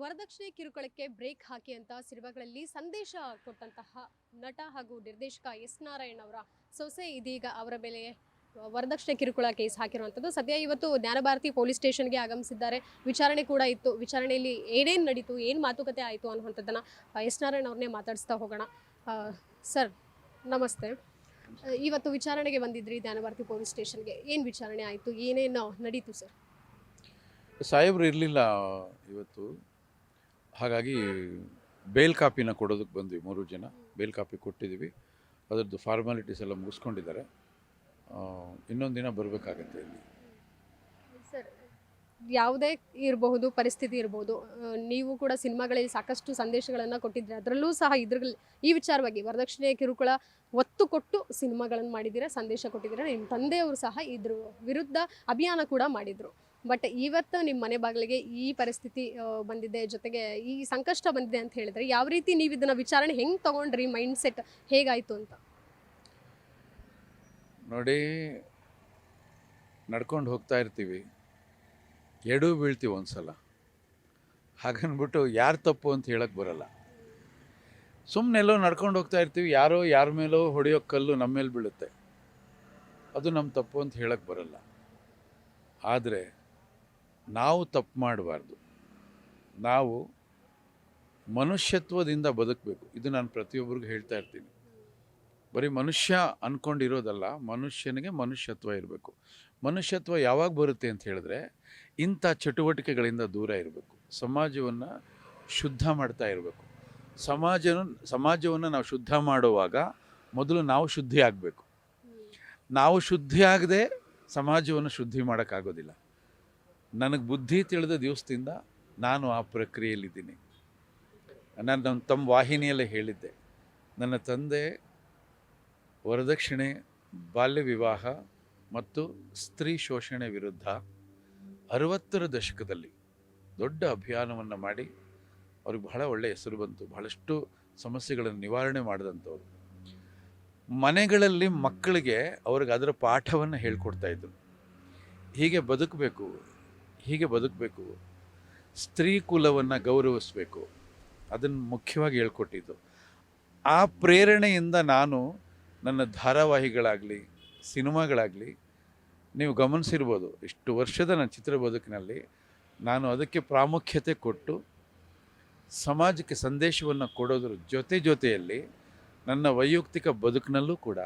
ವರದಕ್ಷಿಣೆ ಕಿರುಕುಳಕ್ಕೆ ಬ್ರೇಕ್ ಹಾಕಿ ಅಂತ ಸಿನಿಮಾಗಳಲ್ಲಿ ಸಂದೇಶ ಕೊಟ್ಟಂತಹ ನಟ ಹಾಗೂ ನಿರ್ದೇಶಕ ಎಸ್ ನಾರಾಯಣ್ ಅವರ ಸೊಸೆ ಇದೀಗ ಅವರ ಮೇಲೆ ವರದಕ್ಷಿಣೆ ಕಿರುಕುಳ ಕೇಸ್ ಹಾಕಿರುವಂಥದ್ದು. ಸದ್ಯ ಇವತ್ತು ಜ್ಞಾನಭಾರತಿ ಪೊಲೀಸ್ ಸ್ಟೇಷನ್ಗೆ ಆಗಮಿಸಿದ್ದಾರೆ. ವಿಚಾರಣೆ ಕೂಡ ಇತ್ತು. ವಿಚಾರಣೆಯಲ್ಲಿ ಏನೇನು ನಡೀತು, ಏನು ಮಾತುಕತೆ ಆಯಿತು ಅನ್ನುವಂಥದ್ದನ್ನು ಎಸ್ ನಾರಾಯಣ್ ಅವ್ರನ್ನೇ ಮಾತಾಡಿಸ್ತಾ ಹೋಗೋಣ. ಸರ್ ನಮಸ್ತೆ. ಇವತ್ತು ವಿಚಾರಣೆಗೆ ಬಂದಿದ್ರಿ ಜ್ಞಾನಭಾರತಿ ಪೊಲೀಸ್ ಸ್ಟೇಷನ್ಗೆ. ಏನು ವಿಚಾರಣೆ ಆಯಿತು, ಏನೇನು ನಡೀತು ಸರ್? ಸಾಹೇಬ್ರು ಇರಲಿಲ್ಲ ಇವತ್ತು, ಹಾಗಾಗಿ ಬೇಲ್ ಕಾಪಿನ ಕೊಡೋದಕ್ಕೆ ಬಂದ್ವಿ. 3 ಜನ ಬೇಲ್ ಕಾಪಿ ಕೊಟ್ಟಿದ್ದೀವಿ. ಅದರದ್ದು ಫಾರ್ಮಾಲಿಟೀಸ್ ಎಲ್ಲ ಮುಗಿಸ್ಕೊಂಡಿದ್ದಾರೆ. ಇನ್ನೊಂದು ದಿನ ಬರಬೇಕಾಗತ್ತೆ ಇಲ್ಲಿ. ಸರ್, ಯಾವುದೇ ಇರಬಹುದು, ಪರಿಸ್ಥಿತಿ ಇರಬಹುದು, ನೀವು ಕೂಡ ಸಿನಿಮಾಗಳಲ್ಲಿ ಸಾಕಷ್ಟು ಸಂದೇಶಗಳನ್ನು ಕೊಟ್ಟಿದ್ದೀರಿ. ಅದರಲ್ಲೂ ಸಹ ಈ ವಿಚಾರವಾಗಿ ವರದಕ್ಷಿಣೆ ಕಿರುಕುಳ ಒತ್ತು ಕೊಟ್ಟು ಸಿನಿಮಾಗಳನ್ನು ಮಾಡಿದ್ದೀರಾ, ಸಂದೇಶ ಕೊಟ್ಟಿದ್ದೀರಾ. ನಿಮ್ಮ ತಂದೆಯವರು ಸಹ ಇದ್ರ ವಿರುದ್ಧ ಅಭಿಯಾನ ಕೂಡ ಮಾಡಿದರು. ಬಟ್ ಇವತ್ತು ನಿಮ್ಮ ಮನೆ ಬಾಗಿಲಿಗೆ ಈ ಪರಿಸ್ಥಿತಿ ಬಂದಿದೆ, ಜೊತೆಗೆ ಈ ಸಂಕಷ್ಟ ಬಂದಿದೆ ಅಂತ ಹೇಳಿದ್ರೆ ಯಾವ ರೀತಿ ನೀವು ಇದನ್ನು ವಿಚಾರಣೆ ಹೆಂಗೆ ತೊಗೊಂಡ್ರಿ? ಮೈಂಡ್ ಸೆಟ್ ಹೇಗಾಯಿತು ಅಂತ ನೋಡಿ. ನಡ್ಕೊಂಡು ಹೋಗ್ತಾ ಇರ್ತೀವಿ, ಎಡು ಬೀಳ್ತೀವಿ ಒಂದ್ಸಲ. ಹಾಗನ್ಬಿಟ್ಟು ಯಾರು ತಪ್ಪು ಅಂತ ಹೇಳಕ್ಕೆ ಬರಲ್ಲ. ಸುಮ್ಮನೆಲ್ಲೋ ನಡ್ಕೊಂಡು ಹೋಗ್ತಾ ಇರ್ತೀವಿ, ಯಾರೋ ಯಾರ ಮೇಲೋ ಹೊಡೆಯೋ ಕಲ್ಲು ನಮ್ಮ ಮೇಲೆ ಬೀಳುತ್ತೆ. ಅದು ನಮ್ಮ ತಪ್ಪು ಅಂತ ಹೇಳಕ್ಕೆ ಬರಲ್ಲ. ಆದರೆ ನಾವು ತಪ್ಪು ಮಾಡಬಾರ್ದು. ನಾವು ಮನುಷ್ಯತ್ವದಿಂದ ಬದುಕಬೇಕು. ಇದು ನಾನು ಪ್ರತಿಯೊಬ್ಬರಿಗೂ ಹೇಳ್ತಾ ಇರ್ತೀನಿ. ಬರೀ ಮನುಷ್ಯ ಅಂದ್ಕೊಂಡಿರೋದಲ್ಲ, ಮನುಷ್ಯನಿಗೆ ಮನುಷ್ಯತ್ವ ಇರಬೇಕು. ಮನುಷ್ಯತ್ವ ಯಾವಾಗ ಬರುತ್ತೆ ಅಂತ ಹೇಳಿದ್ರೆ, ಇಂಥ ಚಟುವಟಿಕೆಗಳಿಂದ ದೂರ ಇರಬೇಕು. ಸಮಾಜವನ್ನು ಶುದ್ಧ ಮಾಡ್ತಾ ಇರಬೇಕು. ಸಮಾಜವನ್ನು ನಾವು ಶುದ್ಧ ಮಾಡುವಾಗ ಮೊದಲು ನಾವು ಶುದ್ಧಿ ಆಗಬೇಕು. ನಾವು ಶುದ್ಧಿ ಆಗದೆ ಸಮಾಜವನ್ನು ಶುದ್ಧಿ ಮಾಡೋಕ್ಕಾಗೋದಿಲ್ಲ. ನನಗೆ ಬುದ್ಧಿ ತಿಳಿದ ದಿವಸದಿಂದ ನಾನು ಆ ಪ್ರಕ್ರಿಯೆಯಲ್ಲಿದ್ದೀನಿ. ನಾನು ತಮ್ಮ ವಾಹಿನಿಯಲ್ಲೇ ಹೇಳಿದ್ದೆ, ನನ್ನ ತಂದೆ ವರದಕ್ಷಿಣೆ, ಬಾಲ್ಯ ವಿವಾಹ ಮತ್ತು ಸ್ತ್ರೀ ಶೋಷಣೆ ವಿರುದ್ಧ 60ರ ದಶಕದಲ್ಲಿ ದೊಡ್ಡ ಅಭಿಯಾನವನ್ನು ಮಾಡಿ ಅವ್ರಿಗೆ ಬಹಳ ಒಳ್ಳೆಯ ಹೆಸರು ಬಂತು. ಬಹಳಷ್ಟು ಸಮಸ್ಯೆಗಳನ್ನು ನಿವಾರಣೆ ಮಾಡಿದಂಥವ್ರು. ಮನೆಗಳಲ್ಲಿ ಮಕ್ಕಳಿಗೆ ಅವ್ರಿಗೆ ಅದರ ಪಾಠವನ್ನು ಹೇಳ್ಕೊಡ್ತಾಯಿದ್ರು. ಹೀಗೆ ಬದುಕಬೇಕು, ಹೀಗೆ ಬದುಕಬೇಕು, ಸ್ತ್ರೀ ಕುಲವನ್ನು ಗೌರವಿಸಬೇಕು, ಅದನ್ನು ಮುಖ್ಯವಾಗಿ ಹೇಳ್ಕೊಟ್ಟಿದ್ದು. ಆ ಪ್ರೇರಣೆಯಿಂದ ನಾನು ನನ್ನ ಧಾರಾವಾಹಿಗಳಾಗಲಿ, ಸಿನಿಮಾಗಳಾಗಲಿ, ನೀವು ಗಮನಿಸಿರ್ಬೋದು, ಇಷ್ಟು ವರ್ಷದ ನನ್ನ ಚಿತ್ರ ಬದುಕಿನಲ್ಲಿ ನಾನು ಅದಕ್ಕೆ ಪ್ರಾಮುಖ್ಯತೆ ಕೊಟ್ಟು ಸಮಾಜಕ್ಕೆ ಸಂದೇಶವನ್ನು ಕೊಡೋದ್ರ ಜೊತೆಯಲ್ಲಿ ನನ್ನ ವೈಯಕ್ತಿಕ ಬದುಕಿನಲ್ಲೂ ಕೂಡ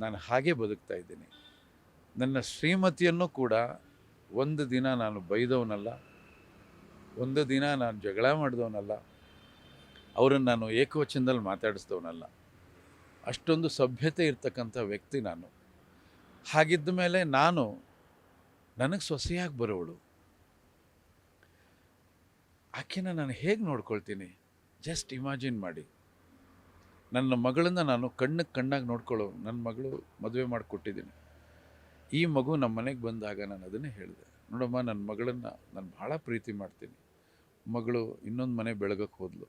ನಾನು ಹಾಗೆ ಬದುಕ್ತಾ ಇದ್ದೀನಿ. ನನ್ನ ಶ್ರೀಮತಿಯನ್ನು ಕೂಡ ಒಂದು ದಿನ ನಾನು ಬೈದವನಲ್ಲ, ಒಂದು ದಿನ ನಾನು ಜಗಳ ಮಾಡಿದವನಲ್ಲ, ಅವರನ್ನು ನಾನು ಏಕವಚನದಲ್ಲಿ ಮಾತಾಡಿಸಿದವನಲ್ಲ. ಅಷ್ಟೊಂದು ಸಭ್ಯತೆ ಇರ್ತಕ್ಕಂಥ ವ್ಯಕ್ತಿ ನಾನು. ಹಾಗಿದ್ದ ಮೇಲೆ ನನಗೆ ಸೊಸೆಯಾಗಿ ಬರೋವಳು, ಆಕೆನ ನಾನು ಹೇಗೆ ನೋಡ್ಕೊಳ್ತೀನಿ? ಜಸ್ಟ್ ಇಮ್ಯಾಜಿನ್ ಮಾಡಿ. ನನ್ನ ಮಗಳನ್ನು ನಾನು ಕಣ್ಣಾಗಿ ನೋಡ್ಕೊಳ್ಳೋ ನನ್ನ ಮಗಳು ಮದುವೆ ಮಾಡಿಕೊಟ್ಟಿದ್ದೀನಿ. ಈ ಮಗು ನಮ್ಮ ಮನೆಗೆ ಬಂದಾಗ ನಾನು ಅದನ್ನೇ ಹೇಳಿದೆ, ನೋಡಮ್ಮ, ನನ್ನ ಮಗಳನ್ನು ನಾನು ಭಾಳ ಪ್ರೀತಿ ಮಾಡ್ತೀನಿ. ಮಗಳು ಇನ್ನೊಂದು ಮನೆ ಬೆಳಗಕ್ಕೆ ಹೋದ್ಲು,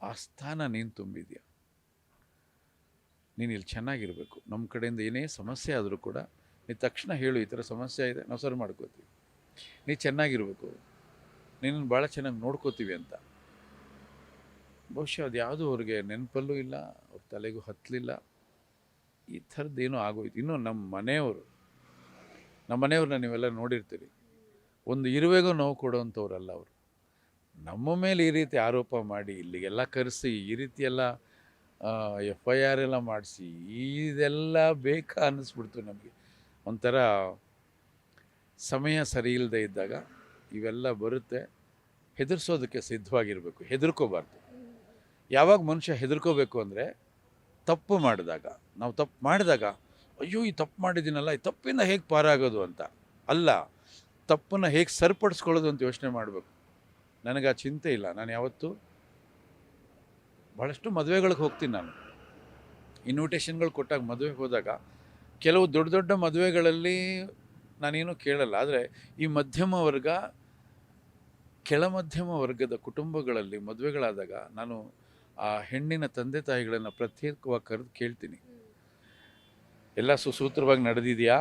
ಆ ಸ್ಥಾನ ನೀನು ತುಂಬಿದ್ಯಾ. ನೀನು ಇಲ್ಲಿ ಚೆನ್ನಾಗಿರಬೇಕು. ನಮ್ಮ ಕಡೆಯಿಂದ ಏನೇ ಸಮಸ್ಯೆ ಆದರೂ ಕೂಡ ನೀನು ತಕ್ಷಣ ಹೇಳು, ಈ ಥರ ಸಮಸ್ಯೆ ಇದೆ, ನಾವು ಸರಿ ಮಾಡ್ಕೋತೀವಿ. ನೀ ಚೆನ್ನಾಗಿರಬೇಕು, ನಿನ್ನನ್ನು ಭಾಳ ಚೆನ್ನಾಗಿ ನೋಡ್ಕೋತೀವಿ ಅಂತ. ಬಹುಶಃ ಅದು ಯಾವುದೂ ಅವ್ರಿಗೆ ನೆನಪಲ್ಲೂ ಇಲ್ಲ, ಅವ್ರ ತಲೆಗೂ ಹತ್ತಲಿಲ್ಲ. ಈ ಥರದ್ದೇನೋ ಆಗೋಯ್ತು. ಇನ್ನೂ ನಮ್ಮ ಮನೆಯವ್ರನ್ನ ನೀವೆಲ್ಲ ನೋಡಿರ್ತೀರಿ. ಒಂದು ಇರುವೆಗೂ ನೋವು ಕೊಡೋವಂಥವ್ರಲ್ಲ ಅವರು. ನಮ್ಮ ಮೇಲೆ ಈ ರೀತಿ ಆರೋಪ ಮಾಡಿ ಇಲ್ಲಿಗೆಲ್ಲ ಕರೆಸಿ ಈ ರೀತಿ ಎಲ್ಲ FIR ಎಲ್ಲ ಮಾಡಿಸಿ ಇದೆಲ್ಲ ಬೇಕಾ ಅನ್ನಿಸ್ಬಿಡ್ತು ನಮಗೆ. ಒಂಥರ ಸಮಯ ಸರಿ ಇಲ್ಲದೆ ಇದ್ದಾಗ ಇವೆಲ್ಲ ಬರುತ್ತೆ. ಹೆದರ್ಸೋದಕ್ಕೆ ಸಿದ್ಧವಾಗಿರಬೇಕು, ಹೆದರ್ಕೋಬಾರ್ದು. ಯಾವಾಗ ಮನುಷ್ಯ ಹೆದರ್ಕೋಬೇಕು ಅಂದರೆ, ನಾವು ತಪ್ಪು ಮಾಡಿದಾಗ ಅಯ್ಯೋ ಈ ತಪ್ಪು ಮಾಡಿದ್ದೀನಲ್ಲ, ಈ ತಪ್ಪಿಂದ ಹೇಗೆ ಪಾರಾಗೋದು ಅಂತ ಅಲ್ಲ, ತಪ್ಪನ್ನು ಹೇಗೆ ಸರಿಪಡಿಸ್ಕೊಳ್ಳೋದು ಅಂತ ಯೋಚನೆ ಮಾಡಬೇಕು. ನನಗೆ ಆ ಚಿಂತೆ ಇಲ್ಲ. ನಾನು ಯಾವತ್ತೂ ಭಾಳಷ್ಟು ಮದುವೆಗಳಿಗೆ ಹೋಗ್ತೀನಿ. ನಾನು ಇನ್ವಿಟೇಷನ್ಗಳು ಕೊಟ್ಟಾಗ ಮದುವೆಗೆ ಹೋದಾಗ ಕೆಲವು ದೊಡ್ಡ ಮದುವೆಗಳಲ್ಲಿ ನಾನೇನು ಕೇಳಲ್ಲ. ಆದರೆ ಈ ಕೆಳ ಮಧ್ಯಮ ವರ್ಗದ ಕುಟುಂಬಗಳಲ್ಲಿ ಮದುವೆಗಳಾದಾಗ ನಾನು ಆ ಹೆಣ್ಣಿನ ತಂದೆ ತಾಯಿಗಳನ್ನು ಪ್ರತ್ಯೇಕವಾಗಿ ಕರೆದು ಕೇಳ್ತೀನಿ, ಎಲ್ಲ ಸುಸೂತ್ರವಾಗಿ ನಡೆದಿದೆಯಾ,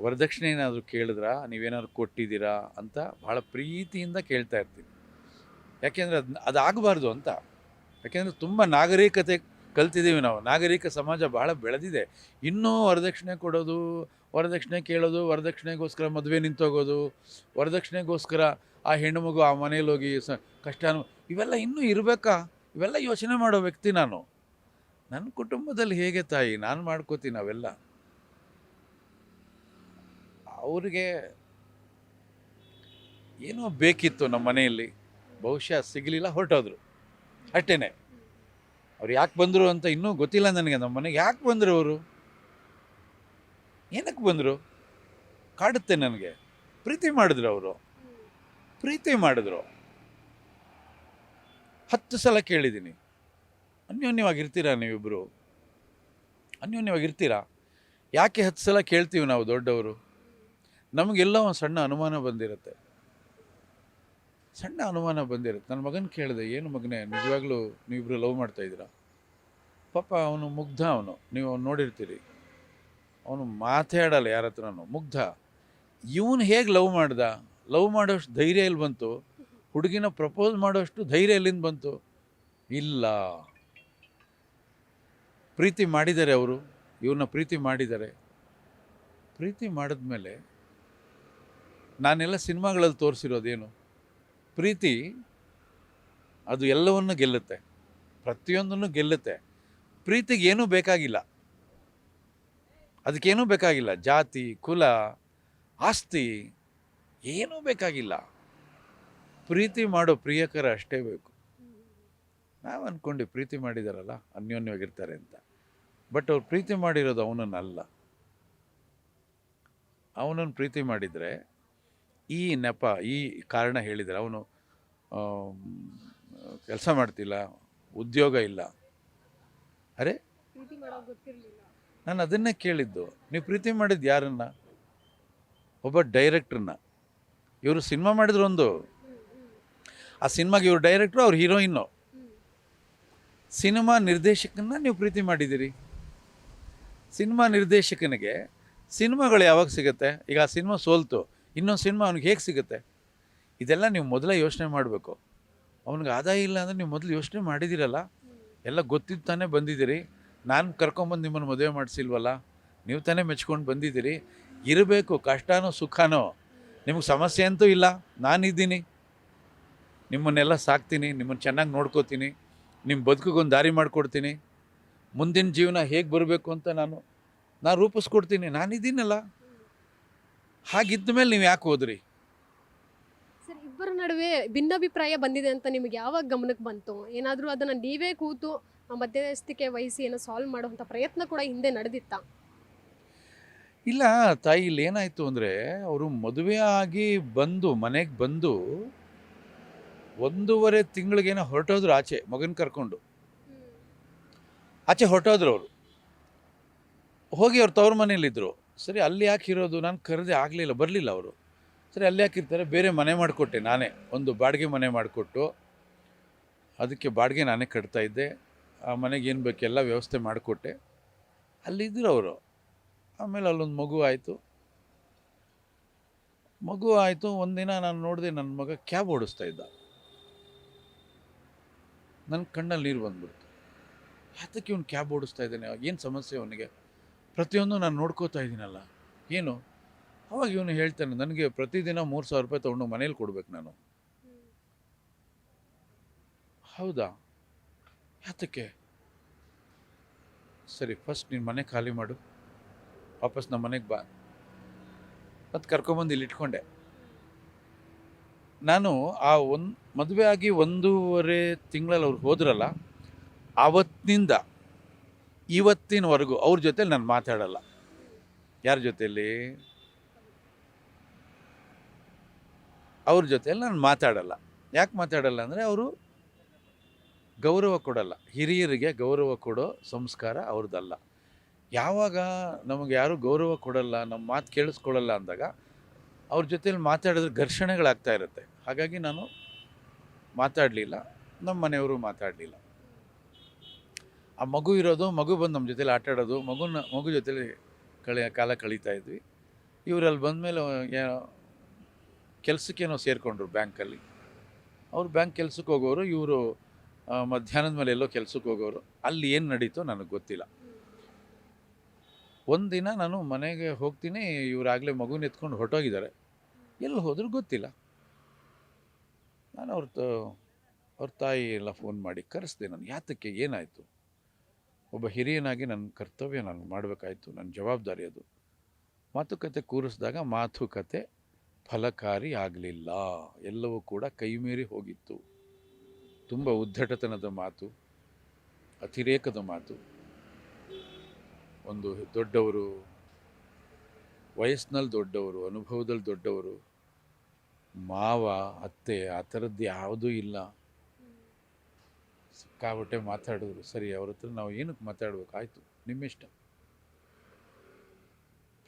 ವರದಕ್ಷಿಣೆ ಏನಾದರೂ ಕೇಳಿದ್ರಾ, ನೀವೇನಾದ್ರು ಕೊಟ್ಟಿದ್ದೀರಾ ಅಂತ ಭಾಳ ಪ್ರೀತಿಯಿಂದ ಕೇಳ್ತಾ ಇರ್ತೀನಿ. ಯಾಕೆಂದರೆ ಅದು ಆಗಬಾರ್ದು ಅಂತ. ಯಾಕೆಂದರೆ ತುಂಬ ನಾಗರಿಕತೆ ಕಲ್ತಿದ್ದೀವಿ ನಾವು, ನಾಗರಿಕ ಸಮಾಜ ಬಹಳ ಬೆಳೆದಿದೆ. ಇನ್ನೂ ವರದಕ್ಷಿಣೆ ಕೊಡೋದು, ವರದಕ್ಷಿಣೆ ಕೇಳೋದು, ವರದಕ್ಷಿಣೆಗೋಸ್ಕರ ಮದುವೆ ನಿಂತೋಗೋದು, ವರದಕ್ಷಿಣೆಗೋಸ್ಕರ ಆ ಹೆಣ್ಣು ಮಗು ಆ ಮನೇಲಿ ಹೋಗಿ ಕಷ್ಟನೂ, ಇವೆಲ್ಲ ಇನ್ನೂ ಇರಬೇಕಾ? ಇವೆಲ್ಲ ಯೋಚನೆ ಮಾಡೋ ವ್ಯಕ್ತಿ ನಾನು. ನನ್ನ ಕುಟುಂಬದಲ್ಲಿ ಹೇಗೆ ತಾಯಿ ನಾನು ಮಾಡ್ಕೋತೀನಿ ಅವೆಲ್ಲ. ಅವ್ರಿಗೆ ಏನೋ ಬೇಕಿತ್ತು ನಮ್ಮ ಮನೆಯಲ್ಲಿ, ಬಹುಶಃ ಸಿಗಲಿಲ್ಲ, ಹೊರಟೋದ್ರು ಅಷ್ಟೇ. ಅವ್ರು ಯಾಕೆ ಬಂದರು ಅಂತ ಇನ್ನೂ ಗೊತ್ತಿಲ್ಲ ನನಗೆ. ನಮ್ಮ ಮನೆಗೆ ಯಾಕೆ ಬಂದರು ಅವರು, ಏನಕ್ಕೆ ಬಂದರು ಕಾಡುತ್ತೆ ನನಗೆ. ಪ್ರೀತಿ ಮಾಡಿದ್ರು ಅವರು, ಪ್ರೀತಿ ಮಾಡಿದ್ರು. 10 ಸಲ ಕೇಳಿದ್ದೀನಿ, ಅನ್ಯೋನ್ಯವಾಗಿರ್ತೀರಾ ನೀವಿಬ್ಬರು, ಅನ್ಯೋನ್ಯವಾಗಿರ್ತೀರಾ? ಯಾಕೆ 10 ಸಲ ಕೇಳ್ತೀವಿ ನಾವು ದೊಡ್ಡವರು? ನಮಗೆಲ್ಲ ಒಂದು ಸಣ್ಣ ಅನುಮಾನ ಬಂದಿರುತ್ತೆ, ಸಣ್ಣ ಅನುಮಾನ ಬಂದಿರುತ್ತೆ. ನನ್ನ ಮಗನ ಕೇಳಿದೆ, ಏನು ಮಗನೇ ನಿಜವಾಗ್ಲೂ ನೀವಿಬ್ಬರು ಲವ್ ಮಾಡ್ತಾಯಿದ್ದೀರಾ? ಪಾಪ ಅವನು ಮುಗ್ಧ, ನೀವು ಅವ್ನು ನೋಡಿರ್ತೀರಿ, ಅವನು ಮಾತಾಡಲ್ಲ ಯಾರ ಹತ್ರನೂ, ಮುಗ್ಧ. ಇವನು ಹೇಗೆ ಲವ್ ಮಾಡ್ದ? ಲವ್ ಮಾಡೋಷ್ಟು ಧೈರ್ಯ ಎಲ್ಲಿ ಬಂತು? ಹುಡುಗಿನ ಪ್ರಪೋಸ್ ಮಾಡೋಷ್ಟು ಧೈರ್ಯ ಎಲ್ಲಿಂದ ಬಂತು? ಇಲ್ಲ. ಪ್ರೀತಿ ಮಾಡಿದ್ದಾರೆ ಅವರು, ಇವ್ರನ್ನ ಪ್ರೀತಿ ಮಾಡಿದ್ದಾರೆ. ಪ್ರೀತಿ ಮಾಡಿದ್ಮೇಲೆ ನಾನೆಲ್ಲ ಸಿನಿಮಾಗಳಲ್ಲಿ ತೋರಿಸಿರೋದೇನು? ಪ್ರೀತಿ ಅದು ಎಲ್ಲವನ್ನು ಗೆಲ್ಲುತ್ತೆ, ಪ್ರತಿಯೊಂದನ್ನು ಗೆಲ್ಲುತ್ತೆ. ಪ್ರೀತಿಗೆ ಏನೂ ಬೇಕಾಗಿಲ್ಲ, ಅದಕ್ಕೇನೂ ಬೇಕಾಗಿಲ್ಲ. ಜಾತಿ, ಕುಲ, ಆಸ್ತಿ ಏನೂ ಬೇಕಾಗಿಲ್ಲ. ಪ್ರೀತಿ ಮಾಡೋ ಪ್ರಿಯಕರ ಅಷ್ಟೇ ಬೇಕು. ನಾವು ಅಂದ್ಕೊಂಡು ಪ್ರೀತಿ ಮಾಡಿದಾರಲ್ಲ ಅನ್ಯೋನ್ಯವಾಗಿರ್ತಾರೆ ಅಂತ. ಬಟ್ ಅವ್ರು ಪ್ರೀತಿ ಮಾಡಿರೋದು ಅವನನ್ನಲ್ಲ. ಅವನನ್ನು ಪ್ರೀತಿ ಮಾಡಿದರೆ ಈ ನೆಪ, ಈ ಕಾರಣ ಹೇಳಿದರೆ, ಅವನು ಕೆಲಸ ಮಾಡ್ತಿಲ್ಲ, ಉದ್ಯೋಗ ಇಲ್ಲ. ಅರೆ, ನಾನು ಅದನ್ನೇ ಕೇಳಿದ್ದು, ನೀವು ಪ್ರೀತಿ ಮಾಡಿದ್ದು ಯಾರನ್ನ? ಒಬ್ಬ ಡೈರೆಕ್ಟ್ರನ್ನ. ಇವರು ಸಿನಿಮಾ ಮಾಡಿದ್ರು ಒಂದು, ಆ ಸಿನಿಮಾಗೆ ಇವರು ಡೈರೆಕ್ಟ್ರು, ಅವ್ರು ಹೀರೋಯಿನ್ನು. ಸಿನಿಮಾ ನಿರ್ದೇಶಕನ ನೀವು ಪ್ರೀತಿ ಮಾಡಿದ್ದೀರಿ. ಸಿನಿಮಾ ನಿರ್ದೇಶಕನಿಗೆ ಸಿನಿಮಾಗಳು ಯಾವಾಗ ಸಿಗುತ್ತೆ? ಈಗ ಆ ಸಿನಿಮಾ ಸೋಲ್ತು, ಇನ್ನೊಂದು ಸಿನಿಮಾ ಅವ್ನಿಗೆ ಹೇಗೆ ಸಿಗುತ್ತೆ? ಇದೆಲ್ಲ ನೀವು ಮೊದಲೇ ಯೋಚನೆ ಮಾಡಬೇಕು. ಅವ್ನಿಗೆ ಆದಾಯ ಇಲ್ಲ ಅಂದರೆ ನೀವು ಮೊದಲು ಯೋಚನೆ ಮಾಡಿದ್ದೀರಲ್ಲ, ಎಲ್ಲ ಗೊತ್ತಿದ್ದು ತಾನೇ ಬಂದಿದ್ದೀರಿ. ನಾನು ಕರ್ಕೊಂಬಂದು ನಿಮ್ಮನ್ನು ಮದುವೆ ಮಾಡಿಸಿಲ್ವಲ್ಲ, ನೀವು ತಾನೇ ಮೆಚ್ಕೊಂಡು ಬಂದಿದ್ದೀರಿ. ಇರಬೇಕು, ಕಷ್ಟನೋ ಸುಖನೋ. ನಿಮಗೆ ಸಮಸ್ಯೆ ಅಂತೂ ಇಲ್ಲ, ನಾನಿದ್ದೀನಿ, ನಿಮ್ಮನ್ನೆಲ್ಲ ಸಾಕ್ತೀನಿ, ನಿಮ್ಮನ್ನು ಚೆನ್ನಾಗಿ ನೋಡ್ಕೋತೀನಿ, ನಿಮ್ಮ ಬದುಕಿಗೊಂದು ದಾರಿ ಮಾಡಿಕೊಡ್ತೀನಿ, ಮುಂದಿನ ಜೀವನ ಹೇಗೆ ಬರಬೇಕು ಅಂತ ನಾನು ರೂಪಿಸ್ಕೊಡ್ತೀನಿ, ನಾನಿದ್ದೀನಲ್ಲ. ಹಾಗಿದ್ದ ಮೇಲೆ ನೀವು ಯಾಕೆ ಹೋದ್ರಿ? ಸರ್, ಇಬ್ಬರ ನಡುವೆ ಭಿನ್ನಾಭಿಪ್ರಾಯ ಬಂದಿದೆ ಅಂತ ನಿಮಗೆ ಯಾವಾಗ ಗಮನಕ್ಕೆ ಬಂತು? ಏನಾದರೂ ಅದನ್ನು ನೀವೇ ಕೂತು ಮಧ್ಯಸ್ಥಿಕೆ ವಹಿಸಿ ಏನೋ ಸಾಲ್ವ್ ಮಾಡುವಂಥ ಪ್ರಯತ್ನ ಕೂಡ ಹಿಂದೆ ನಡೆದಿತ್ತಾ? ಇಲ್ಲ ತಾಯಿ, ಇಲ್ಲಿ ಏನಾಯಿತು ಅಂದರೆ, ಅವರು ಮದುವೆ ಆಗಿ ಬಂದು ಮನೆಗೆ ಬಂದು 1.5 ತಿಂಗಳಿಗೇನೋ ಹೊರಟೋದ್ರು ಆಚೆ, ಮಗನ ಕರ್ಕೊಂಡು ಆಚೆ ಹೊರಟೋದ್ರು ಅವರು. ಹೋಗಿ ಅವ್ರ ತವ್ರ ಮನೇಲಿದ್ದರು. ಸರಿ, ಅಲ್ಲಿ ಯಾಕೆ ಇರೋದು? ನಾನು ಕರೆದೆ, ಆಗಲಿಲ್ಲ, ಬರಲಿಲ್ಲ ಅವರು. ಸರಿ, ಅಲ್ಲಿ ಯಾಕೆ ಇರ್ತಾರೆ? ಬೇರೆ ಮನೆ ಮಾಡಿಕೊಟ್ಟೆ ನಾನೇ, ಒಂದು ಬಾಡಿಗೆ ಮನೆ ಮಾಡಿಕೊಟ್ಟು ಅದಕ್ಕೆ ಬಾಡಿಗೆ ನಾನೇ ಕಟ್ತಾಯಿದ್ದೆ. ಆ ಮನೆಗೆ ಏನು ಬೇಕೆಲ್ಲ ವ್ಯವಸ್ಥೆ ಮಾಡಿಕೊಟ್ಟೆ. ಅಲ್ಲಿದ್ದರು ಅವರು. ಆಮೇಲೆ ಅಲ್ಲೊಂದು ಮಗು ಆಯಿತು. ಒಂದಿನ ನಾನು ನೋಡಿದೆ, ನನ್ನ ಮಗ ಕ್ಯಾಬ್ ಓಡಿಸ್ತಾ ಇದ್ದ. ನನ್ನ ಕಣ್ಣಲ್ಲಿ ನೀರು ಬಂದ್ಬಿಡ್ತು. ಯಾತಕ್ಕೆ ಇವನು ಕ್ಯಾಬ್ ಓಡಿಸ್ತಾ ಇದ್ದಾನೆ? ಏನು ಸಮಸ್ಯೆ ಅವನಿಗೆ? ಪ್ರತಿಯೊಂದು ನಾನು ನೋಡ್ಕೋತಾ ಇದ್ದೀನಲ್ಲ, ಏನು? ಅವಾಗ ಇವನು ಹೇಳ್ತಾನೆ, ನನಗೆ ಪ್ರತಿದಿನ 3,000 ರೂಪಾಯಿ ತೊಗೊಂಡು ಮನೇಲಿ ಕೊಡ್ಬೇಕು ನಾನು. ಹೌದಾ, ಯಾತಕ್ಕೆ? ಸರಿ, ಫಸ್ಟ್ ನೀನು ಮನೆ ಖಾಲಿ ಮಾಡು, ವಾಪಸ್ ನಮ್ಮ ಮನೆಗೆ ಬಾ. ಮತ್ತು ಕರ್ಕೊಂಬಂದು ಇಲ್ಲಿ ಇಟ್ಕೊಂಡೆ. ನಾನು ಆ ಮದುವೆ ಆಗಿ 1.5 ತಿಂಗಳಲ್ಲಿ ಅವ್ರು ಹೋದ್ರಲ್ಲ, ಆವತ್ತಿನಿಂದ ಇವತ್ತಿನವರೆಗೂ ಅವ್ರ ಜೊತೆಲಿ ನಾನು ಮಾತಾಡಲ್ಲ. ಯಾರ ಜೊತೆಯಲ್ಲಿ? ಅವ್ರ ಜೊತೆಯಲ್ಲಿ ನಾನು ಮಾತಾಡಲ್ಲ. ಯಾಕೆ ಮಾತಾಡಲ್ಲ ಅಂದರೆ, ಅವರು ಗೌರವ ಕೊಡಲ್ಲ. ಹಿರಿಯರಿಗೆ ಗೌರವ ಕೊಡೋ ಸಂಸ್ಕಾರ ಅವ್ರದ್ದಲ್ಲ. ಯಾವಾಗ ನಮಗೆ ಯಾರೂ ಗೌರವ ಕೊಡಲ್ಲ, ನಮ್ಮ ಮಾತು ಕೇಳಿಸ್ಕೊಳ್ಳಲ್ಲ ಅಂದಾಗ ಅವ್ರ ಜೊತೆಲಿ ಮಾತಾಡಿದ್ರೆ ಘರ್ಷಣೆಗಳಾಗ್ತಾ ಇರುತ್ತೆ. ಹಾಗಾಗಿ ನಾನು ಮಾತಾಡಲಿಲ್ಲ, ನಮ್ಮ ಮನೆಯವರು ಮಾತಾಡಲಿಲ್ಲ. ಆ ಮಗು ಇರೋದು, ಮಗು ಬಂದು ನಮ್ಮ ಜೊತೆಲಿ ಆಟಾಡೋದು, ಮಗು ಜೊತೆಲಿ ಕಾಲ ಕಳೀತಾ ಇದ್ವಿ. ಇವರಲ್ಲಿ ಬಂದಮೇಲೆ ಕೆಲಸಕ್ಕೇನೋ ಸೇರಿಕೊಂಡ್ರು ಬ್ಯಾಂಕಲ್ಲಿ. ಅವ್ರು ಬ್ಯಾಂಕ್ ಕೆಲ್ಸಕ್ಕೆ ಹೋಗೋರು, ಇವರು ಮಧ್ಯಾಹ್ನದ ಮೇಲೆ ಎಲ್ಲೋ ಕೆಲ್ಸಕ್ಕೆ ಹೋಗೋರು. ಅಲ್ಲಿ ಏನು ನಡೀತೋ ನನಗೆ ಗೊತ್ತಿಲ್ಲ. ಒಂದಿನ ನಾನು ಮನೆಗೆ ಹೋಗ್ತೀನಿ, ಇವರಾಗಲೇ ಮಗುನ ಎತ್ಕೊಂಡು ಹೊರಟೋಗಿದ್ದಾರೆ. ಎಲ್ಲಿ ಹೋದ್ರೂ ಗೊತ್ತಿಲ್ಲ. ನಾನು ಅವ್ರ ತಾಯಿ ಎಲ್ಲ ಫೋನ್ ಮಾಡಿ ಕರೆಸ್ದೆ. ನಾನು ಯಾತಕ್ಕೆ, ಏನಾಯಿತು? ಒಬ್ಬ ಹಿರಿಯನಾಗಿ ನನ್ನ ಕರ್ತವ್ಯ ನಾನು ಮಾಡಬೇಕಾಯ್ತು, ನನ್ನ ಜವಾಬ್ದಾರಿ ಅದು. ಮಾತುಕತೆ ಕೂರಿಸಿದಾಗ ಮಾತುಕತೆ ಫಲಕಾರಿ ಆಗಲಿಲ್ಲ. ಎಲ್ಲವೂ ಕೂಡ ಕೈಮೀರಿ ಹೋಗಿತ್ತು. ತುಂಬ ಉದ್ದಟತನದ ಮಾತು, ಅತಿರೇಕದ ಮಾತು. ಒಂದು ದೊಡ್ಡವರು, ವಯಸ್ಸಿನಲ್ಲಿ ದೊಡ್ಡವರು, ಅನುಭವದಲ್ಲಿ ದೊಡ್ಡವರು, ಮಾವ, ಅತ್ತೆ, ಆ ಥರದ್ದು ಯಾವುದೂ ಇಲ್ಲ. ಸಿಕ್ಕಾಬಟ್ಟೆ ಮಾತಾಡಿದ್ರು. ಸರಿ, ಅವ್ರ ಹತ್ರ ನಾವು ಏನಕ್ಕೆ ಮಾತಾಡಬೇಕು? ಆಯಿತು, ನಿಮ್ಮಿಷ್ಟ.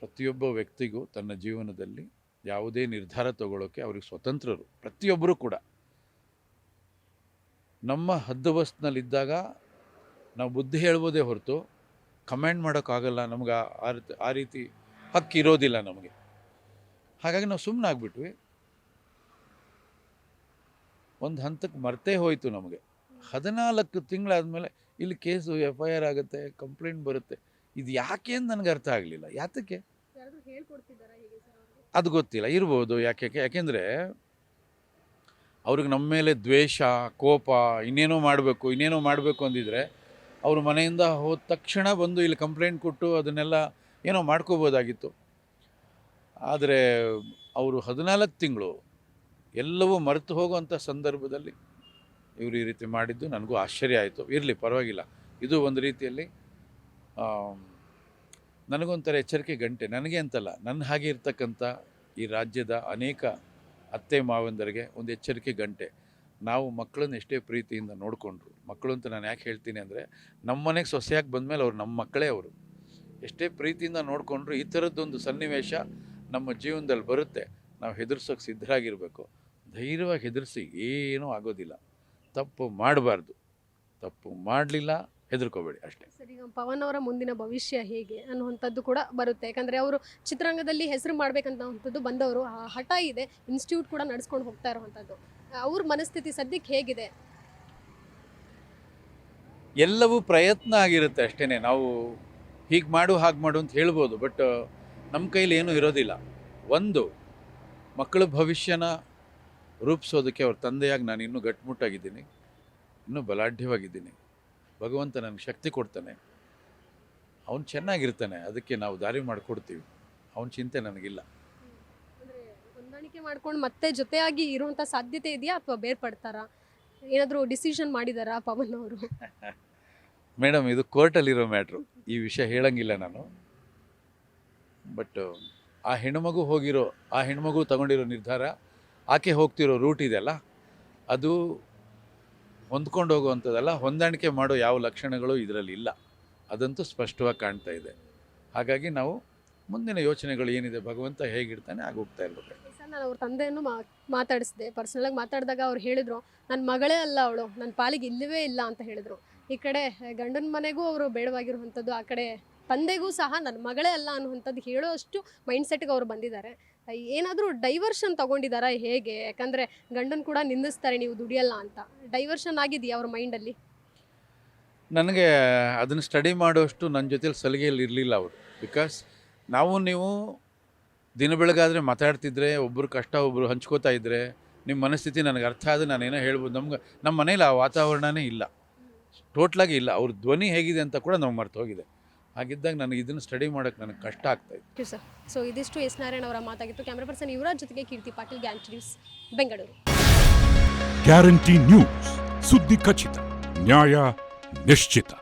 ಪ್ರತಿಯೊಬ್ಬ ವ್ಯಕ್ತಿಗೂ ತನ್ನ ಜೀವನದಲ್ಲಿ ಯಾವುದೇ ನಿರ್ಧಾರ ತಗೊಳ್ಳೋಕ್ಕೆ ಅವ್ರಿಗೆ ಸ್ವತಂತ್ರರು, ಪ್ರತಿಯೊಬ್ಬರೂ ಕೂಡ. ನಮ್ಮ ಹದ್ದುಬಸ್ತಿನಲ್ಲಿದ್ದಾಗ ನಾವು ಬುದ್ಧಿ ಹೇಳ್ಬೋದೇ ಹೊರತು ಕಮೆಂಟ್ ಮಾಡೋಕ್ಕಾಗಲ್ಲ. ನಮ್ಗೆ ಆ ರೀತಿ ಹಕ್ಕಿರೋದಿಲ್ಲ ನಮಗೆ. ಹಾಗಾಗಿ ನಾವು ಸುಮ್ಮನೆ ಆಗಿಬಿಟ್ವಿ. ಒಂದು ಹಂತಕ್ಕೆ ಮರ್ತೇ ಹೋಯಿತು ನಮಗೆ. 14 ತಿಂಗಳಾದಮೇಲೆ ಇಲ್ಲಿ ಕೇಸು, FIR ಆಗುತ್ತೆ, ಕಂಪ್ಲೇಂಟ್ ಬರುತ್ತೆ. ಇದು ಯಾಕೆ ಅಂತ ನನಗೆ ಅರ್ಥ ಆಗಲಿಲ್ಲ. ಯಾತಕ್ಕೆ ಅದು ಗೊತ್ತಿಲ್ಲ. ಇರ್ಬೋದು, ಯಾಕೆಂದರೆ ಅವ್ರಿಗೆ ನಮ್ಮ ಮೇಲೆ ದ್ವೇಷ, ಕೋಪ, ಇನ್ನೇನೋ ಮಾಡಬೇಕು ಅಂದಿದ್ರೆ ಅವರು ಮನೆಯಿಂದ ಹೋದ ತಕ್ಷಣ ಬಂದು ಇಲ್ಲಿ ಕಂಪ್ಲೇಂಟ್ ಕೊಟ್ಟು ಅದನ್ನೆಲ್ಲ ಏನೋ ಮಾಡ್ಕೋಬೋದಾಗಿತ್ತು. ಆದರೆ ಅವರು 14 ತಿಂಗಳು ಎಲ್ಲವೂ ಮರೆತು ಹೋಗುವಂಥ ಸಂದರ್ಭದಲ್ಲಿ ಇವರು ಈ ರೀತಿ ಮಾಡಿದ್ದು ನನಗೂ ಆಶ್ಚರ್ಯ ಆಯಿತು. ಇರಲಿ, ಪರವಾಗಿಲ್ಲ. ಇದು ಒಂದು ರೀತಿಯಲ್ಲಿ ನನಗೊಂಥರ ಎಚ್ಚರಿಕೆ ಗಂಟೆ. ನನಗೆ ಅಂತಲ್ಲ, ನನ್ನ ಹಾಗೆ ಇರ್ತಕ್ಕಂಥ ಈ ರಾಜ್ಯದ ಅನೇಕ ಅತ್ತೆ ಮಾವಂದರಿಗೆ ಒಂದು ಎಚ್ಚರಿಕೆ ಗಂಟೆ. ನಾವು ಮಕ್ಕಳನ್ನ ಎಷ್ಟೇ ಪ್ರೀತಿಯಿಂದ ನೋಡಿಕೊಂಡ್ರು, ಮಕ್ಕಳು ಅಂತ ನಾನು ಯಾಕೆ ಹೇಳ್ತೀನಿ ಅಂದರೆ, ನಮ್ಮ ಮನೆಗೆ ಸೊಸೆಯಾಗಿ ಬಂದಮೇಲೆ ಅವ್ರು ನಮ್ಮ ಮಕ್ಕಳೇ. ಅವರು ಎಷ್ಟೇ ಪ್ರೀತಿಯಿಂದ ನೋಡಿಕೊಂಡ್ರು ಈ ಥರದ್ದೊಂದು ಸನ್ನಿವೇಶ ನಮ್ಮ ಜೀವನದಲ್ಲಿ ಬರುತ್ತೆ. ನಾವು ಹೆದರ್ಸೋಕೆ ಸಿದ್ಧರಾಗಿರಬೇಕು. ಧೈರ್ಯವಾಗಿ ಹೆದರಿಸಿ ಏನೂ ಆಗೋದಿಲ್ಲ. ತಪ್ಪು ಮಾಡಬಾರ್ದು. ತಪ್ಪು ಮಾಡಲಿಲ್ಲ, ಹೆದರ್ಕೋಬೇಡಿ ಅಷ್ಟೇ. ಸರಿ, ಈಗ ಪವನ್ ಅವರ ಮುಂದಿನ ಭವಿಷ್ಯ ಹೇಗೆ ಅನ್ನುವಂಥದ್ದು ಕೂಡ ಬರುತ್ತೆ. ಯಾಕಂದರೆ ಅವರು ಚಿತ್ರರಂಗದಲ್ಲಿ ಹೆಸರು ಮಾಡಬೇಕಂತಂಥದ್ದು ಬಂದವರು. ಆ ಹಠ ಇದೆ, ಇನ್ಸ್ಟಿಟ್ಯೂಟ್ ಕೂಡ ನಡೆಸ್ಕೊಂಡು ಹೋಗ್ತಾ ಇರುವಂಥದ್ದು. ಅವ್ರ ಮನಸ್ಥಿತಿ ಸದ್ಯಕ್ಕೆ ಹೇಗಿದೆ? ಎಲ್ಲವೂ ಪ್ರಯತ್ನ ಆಗಿರುತ್ತೆ ಅಷ್ಟೇ. ನಾವು ಹೀಗೆ ಮಾಡು ಹಾಗೆ ಮಾಡು ಅಂತ ಹೇಳ್ಬೋದು, ಬಟ್ ನಮ್ಮ ಕೈಲಿ ಏನೂ ಇರೋದಿಲ್ಲ. ಒಂದು, ಮಕ್ಕಳ ಭವಿಷ್ಯನ ರೂಪಿಸೋದಕ್ಕೆ ಅವ್ರ ತಂದೆಯಾಗಿ ನಾನು ಇನ್ನೂ ಗಟ್ಟಿಮುಟ್ಟಾಗಿದ್ದೀನಿ, ಇನ್ನೂ ಬಲಾಢ್ಯವಾಗಿದ್ದೀನಿ. ಭಗವಂತ ನನಗೆ ಶಕ್ತಿ ಕೊಡ್ತಾನೆ, ಅವನು ಚೆನ್ನಾಗಿರ್ತಾನೆ. ಅದಕ್ಕೆ ನಾವು ದಾರಿ ಮಾಡಿಕೊಡ್ತೀವಿ. ಅವನ ಚಿಂತೆ ನನಗಿಲ್ಲ. ಹೊಂದಾಣಿಕೆ ಮಾಡ್ಕೊಂಡು ಮತ್ತೆ ಜೊತೆಯಾಗಿ ಇರುವಂಥ ಸಾಧ್ಯತೆ ಇದೆಯಾ, ಅಥವಾ ಬೇರ್ಪಡ್ತಾರಾ? ಏನಾದರೂ ಡಿಸಿಷನ್ ಮಾಡಿದಾರಾ ಪವನ್ ಅವರು? ಮೇಡಮ್, ಇದು ಕೋರ್ಟಲ್ಲಿರೋ ಮ್ಯಾಟ್ರು. ಈ ವಿಷಯ ಹೇಳಂಗಿಲ್ಲ ನಾನು. ಬಟ್ ಆ ಹೆಣ್ಮಗು ತಗೊಂಡಿರೋ ನಿರ್ಧಾರ, ಆಕೆ ಹೋಗ್ತಿರೋ ರೂಟ್ ಇದೆಯಲ್ಲ, ಅದು ಹೊಂದ್ಕೊಂಡು ಹೋಗುವಂಥದ್ದಲ್ಲ. ಹೊಂದಾಣಿಕೆ ಮಾಡೋ ಯಾವ ಲಕ್ಷಣಗಳು ಇದರಲ್ಲಿ ಇಲ್ಲ. ಅದಂತೂ ಸ್ಪಷ್ಟವಾಗಿ ಕಾಣ್ತಾ ಇದೆ. ಹಾಗಾಗಿ ನಾವು ಮುಂದಿನ ಯೋಚನೆಗಳು ಏನಿದೆ, ಭಗವಂತ ಹೇಗಿರ್ತಾನೆ ಆಗೋಗ್ತಾ ಇರ್ಬೇಕು. ಸರ್, ನಾನು ಅವ್ರ ತಂದೆಯನ್ನು ಮಾತಾಡಿಸಿದೆ. ಪರ್ಸನಲಾಗಿ ಮಾತಾಡಿದಾಗ ಅವ್ರು ಹೇಳಿದರು, ನನ್ನ ಮಗಳೇ ಅಲ್ಲ ಅವಳು, ನನ್ನ ಪಾಲಿಗೆ ಇಲ್ಲವೇ ಇಲ್ಲ ಅಂತ ಹೇಳಿದರು. ಈ ಕಡೆ ಗಂಡನ ಮನೆಗೂ ಅವರು ಬೇಡವಾಗಿರುವಂಥದ್ದು, ಆ ಕಡೆ ತಂದೆಗೂ ಸಹ ನನ್ನ ಮಗಳೇ ಅಲ್ಲ ಅನ್ನುವಂಥದ್ದು ಹೇಳೋ ಅಷ್ಟು ಮೈಂಡ್ಸೆಟ್ಗೆ ಅವರು ಬಂದಿದ್ದಾರೆ. ಏನಾದರೂ ಡೈವರ್ಷನ್ ತೊಗೊಂಡಿದ್ದಾರಾ ಹೇಗೆ? ಯಾಕಂದರೆ ಗಂಡನ ಕೂಡ ನಿಂದಿಸ್ತಾರೆ ನೀವು ದುಡಿಯಲ್ಲ ಅಂತ. ಡೈವರ್ಷನ್ ಆಗಿದೆಯಾ ಅವ್ರ ಮೈಂಡಲ್ಲಿ? ನನಗೆ ಅದನ್ನು ಸ್ಟಡಿ ಮಾಡೋಷ್ಟು ನನ್ನ ಜೊತೆಲಿ ಸಲಿಗೆಯಲ್ಲಿ ಇರಲಿಲ್ಲ ಅವರು. ಬಿಕಾಸ್ ನೀವು ದಿನ ಬೆಳಗಾದರೆ ಮಾತಾಡ್ತಿದ್ರೆ, ಒಬ್ಬರು ಕಷ್ಟ ಒಬ್ಬರು ಹಂಚ್ಕೋತಾ ಇದ್ದರೆ, ನಿಮ್ಮ ಮನಸ್ಥಿತಿ ನನಗೆ ಅರ್ಥ ಆದರೆ ನಾನೇನೋ ಹೇಳ್ಬೋದು. ನಮ್ಮ ಮನೇಲಿ ಆ ವಾತಾವರಣನೇ ಇಲ್ಲ, ಟೋಟ್ಲಾಗಿ ಇಲ್ಲ. ಅವ್ರ ಧ್ವನಿ ಹೇಗಿದೆ ಅಂತ ಕೂಡ ನಾವು ಮರ್ತು ಹೋಗಿದೆ. ಹಾಗಿದ್ದಾಗ ನನಗೆ ಇದನ್ನು ಸ್ಟಡಿ ಮಾಡೋಕ್ಕೆ ನನಗೆ ಕಷ್ಟ ಆಗ್ತಾಯಿತ್ತು. ಸರ್, ಸೊ ಇದಿಷ್ಟು ಎಸ್ ನಾರಾಯಣ್ ಅವರ ಮಾತಾಗಿತ್ತು. ಕ್ಯಾಮ್ರಾ ಪರ್ಸನ್ ಯುವರಾಜ್ ಜೊತೆಗೆ Keerthi Patil, guarantee news, Bengaluru. Guarantee news, ಸುದ್ದಿ ಖಚಿತ, ನ್ಯಾಯ ನಿಶ್ಚಿತ.